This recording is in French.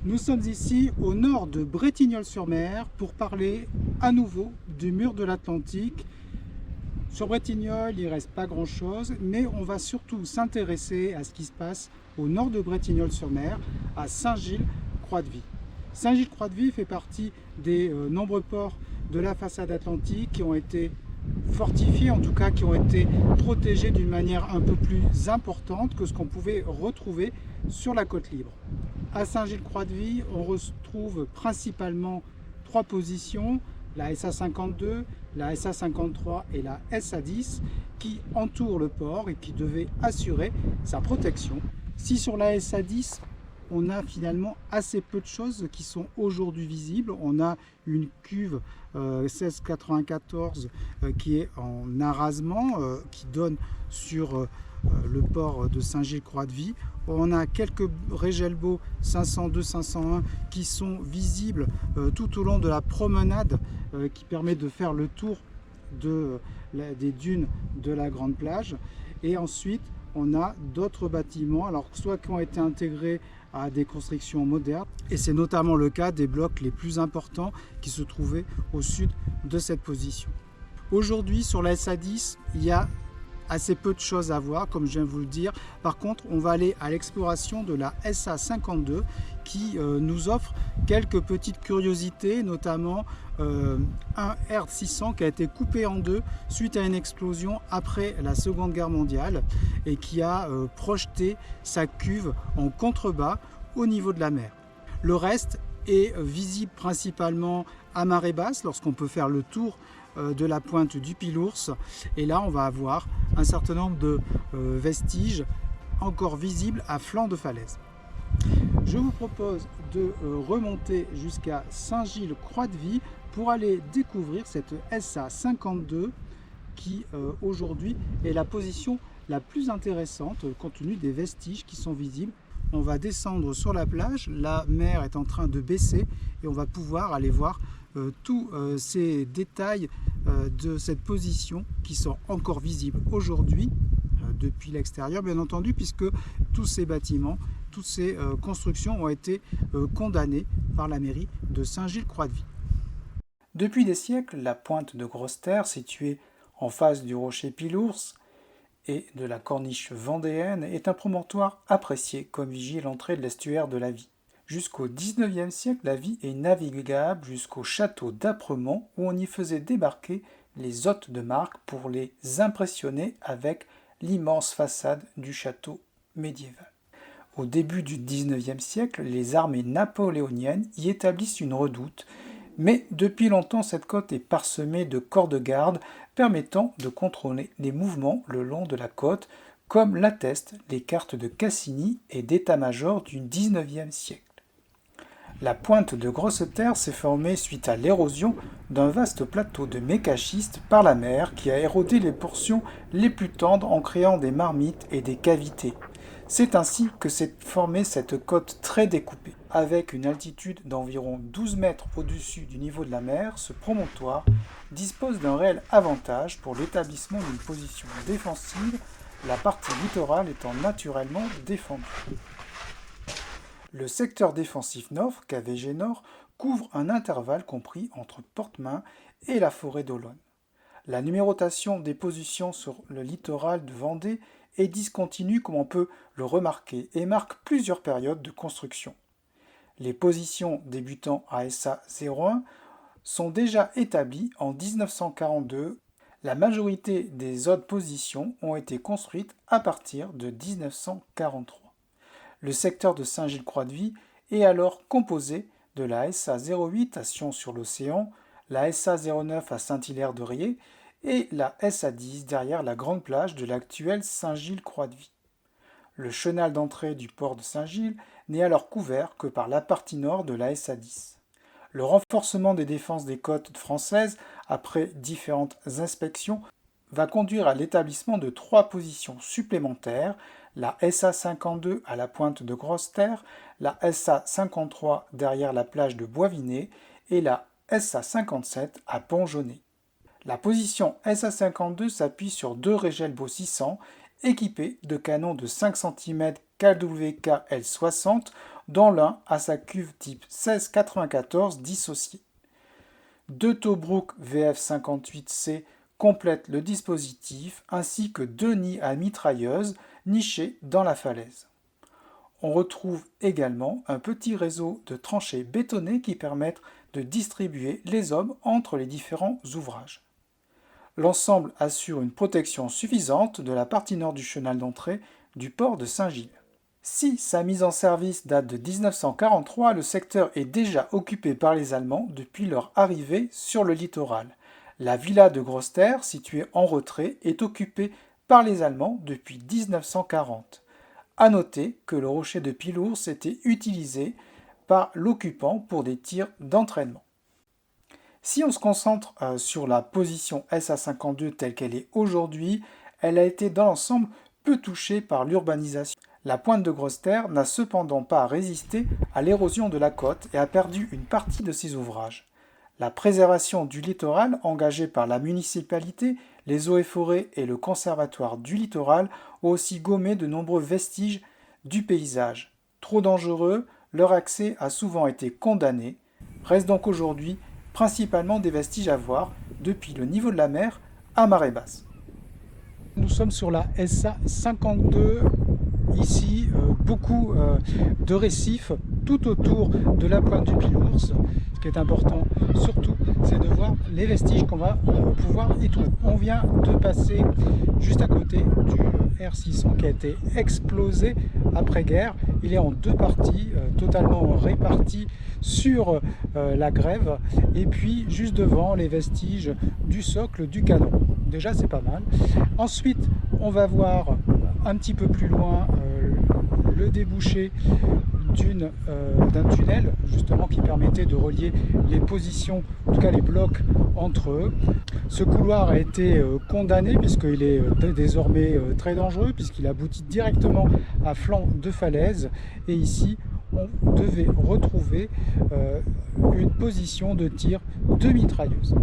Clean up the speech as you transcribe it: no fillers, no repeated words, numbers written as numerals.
Nous sommes ici au nord de Bretignolles-sur-Mer pour parler à nouveau du mur de l'Atlantique. Sur Bretignolles, il ne reste pas grand-chose, mais on va surtout s'intéresser à ce qui se passe au nord de Bretignolles-sur-Mer, à Saint-Gilles-Croix-de-Vie. Saint-Gilles-Croix-de-Vie fait partie des nombreux ports de la façade atlantique qui ont été fortifiés, en tout cas qui ont été protégés d'une manière un peu plus importante que ce qu'on pouvait retrouver sur la côte libre. À Saint-Gilles-Croix-de-Vie, on retrouve principalement trois positions, la SA52, la SA53 et la SA10, qui entourent le port et qui devaient assurer sa protection. Si sur la SA10, on a finalement assez peu de choses qui sont aujourd'hui visibles. On a une cuve 1694 qui est en arasement, qui donne sur le port de Saint-Gilles-Croix-de-Vie. On a quelques régelbeaux 502, 501 qui sont visibles tout au long de la promenade qui permet de faire le tour des dunes de la Grande Plage. Et ensuite, on a d'autres bâtiments, alors soit qui ont été intégrés à des constructions modernes, et c'est notamment le cas des blocs les plus importants qui se trouvaient au sud de cette position. Aujourd'hui, sur la SA10, il y a assez peu de choses à voir, comme je viens de vous le dire. Par contre, on va aller à l'exploration de la SA52 qui nous offre quelques petites curiosités, notamment un R600 qui a été coupé en deux suite à une explosion après la Seconde Guerre mondiale et qui a projeté sa cuve en contrebas au niveau de la mer. Le reste est visible principalement à marée basse lorsqu'on peut faire le tour de la pointe du Pilours, et là on va avoir un certain nombre de vestiges encore visibles à flanc de falaise. Je vous propose de remonter jusqu'à Saint-Gilles-Croix-de-Vie pour aller découvrir cette SA52 qui aujourd'hui est la position la plus intéressante compte tenu des vestiges qui sont visibles. On va descendre sur la plage, la mer est en train de baisser et on va pouvoir aller voir tous ces détails de cette position qui sont encore visibles aujourd'hui depuis l'extérieur, bien entendu, puisque tous ces bâtiments, toutes ces constructions ont été condamnées par la mairie de Saint-Gilles-Croix-de-Vie. Depuis des siècles, la pointe de Grosse-Terre, située en face du rocher Pilours et de la corniche vendéenne, est un promontoire apprécié comme vigie l'entrée de l'estuaire de la Vie. Jusqu'au XIXe siècle, la Vie est navigable jusqu'au château d'Apremont où on y faisait débarquer les hôtes de marque pour les impressionner avec l'immense façade du château médiéval. Au début du XIXe siècle, les armées napoléoniennes y établissent une redoute, mais depuis longtemps cette côte est parsemée de corps de garde permettant de contrôler les mouvements le long de la côte, comme l'attestent les cartes de Cassini et d'état-major du XIXe siècle. La pointe de Grosse-Terre s'est formée suite à l'érosion d'un vaste plateau de mécaschiste par la mer qui a érodé les portions les plus tendres en créant des marmites et des cavités. C'est ainsi que s'est formée cette côte très découpée. Avec une altitude d'environ 12 mètres au-dessus du niveau de la mer, ce promontoire dispose d'un réel avantage pour l'établissement d'une position défensive, la partie littorale étant naturellement défendue. Le secteur défensif nord, KVG Nord, couvre un intervalle compris entre Portemain et la forêt d'Olonne. La numérotation des positions sur le littoral de Vendée est discontinue comme on peut le remarquer et marque plusieurs périodes de construction. Les positions débutant à SA 01 sont déjà établies en 1942. La majorité des autres positions ont été construites à partir de 1943. Le secteur de Saint-Gilles-Croix-de-Vie est alors composé de la SA 08 à Sion-sur-l'Océan, la SA 09 à Saint-Hilaire-de-Riez et la SA 10 derrière la grande plage de l'actuel Saint-Gilles-Croix-de-Vie. Le chenal d'entrée du port de Saint-Gilles n'est alors couvert que par la partie nord de la SA 10. Le renforcement des défenses des côtes françaises, après différentes inspections, va conduire à l'établissement de trois positions supplémentaires, la SA 52 à la pointe de Grosse-Terre, la SA 53 derrière la plage de Boisvinet et la SA 57 à Pont-Jaunet. La position SA 52 s'appuie sur deux régelbeaux 600 équipés de canons de 5 cm KWK L60 dont l'un a sa cuve type 1694 dissociée. 2 Tobruk VF-58C complètent le dispositif ainsi que 2 nids à mitrailleuses nichés dans la falaise. On retrouve également un petit réseau de tranchées bétonnées qui permettent de distribuer les hommes entre les différents ouvrages. L'ensemble assure une protection suffisante de la partie nord du chenal d'entrée du port de Saint-Gilles. Si sa mise en service date de 1943, le secteur est déjà occupé par les Allemands depuis leur arrivée sur le littoral. La villa de Grosse-Terre, située en retrait, est occupée par les Allemands depuis 1940. À noter que le rocher de Pilours était utilisé par l'occupant pour des tirs d'entraînement. Si on se concentre sur la position SA52 telle qu'elle est aujourd'hui, elle a été dans l'ensemble peu touchée par l'urbanisation. La pointe de Grosse-Terre n'a cependant pas résisté à l'érosion de la côte et a perdu une partie de ses ouvrages. La préservation du littoral, engagée par la municipalité, les eaux et forêts et le conservatoire du littoral, ont aussi gommé de nombreux vestiges du paysage. Trop dangereux, leur accès a souvent été condamné. Restent donc aujourd'hui principalement des vestiges à voir depuis le niveau de la mer à marée basse. Nous sommes sur la SA 52. Ici, beaucoup de récifs tout autour de la pointe du Pilours. Ce qui est important surtout, c'est de voir les vestiges qu'on va pouvoir y trouver. On vient de passer juste à côté du R600 qui a été explosé après-guerre. Il est en 2 parties, totalement réparties sur la grève. Et puis juste devant, les vestiges du socle du canon. Déjà, c'est pas mal. Ensuite, on va voir un petit peu plus loin le débouché d'un tunnel justement qui permettait de relier les positions, en tout cas les blocs entre eux. Ce couloir a été condamné puisqu'il est désormais très dangereux puisqu'il aboutit directement à flanc de falaise et ici on devait retrouver une position de tir de mitrailleuse.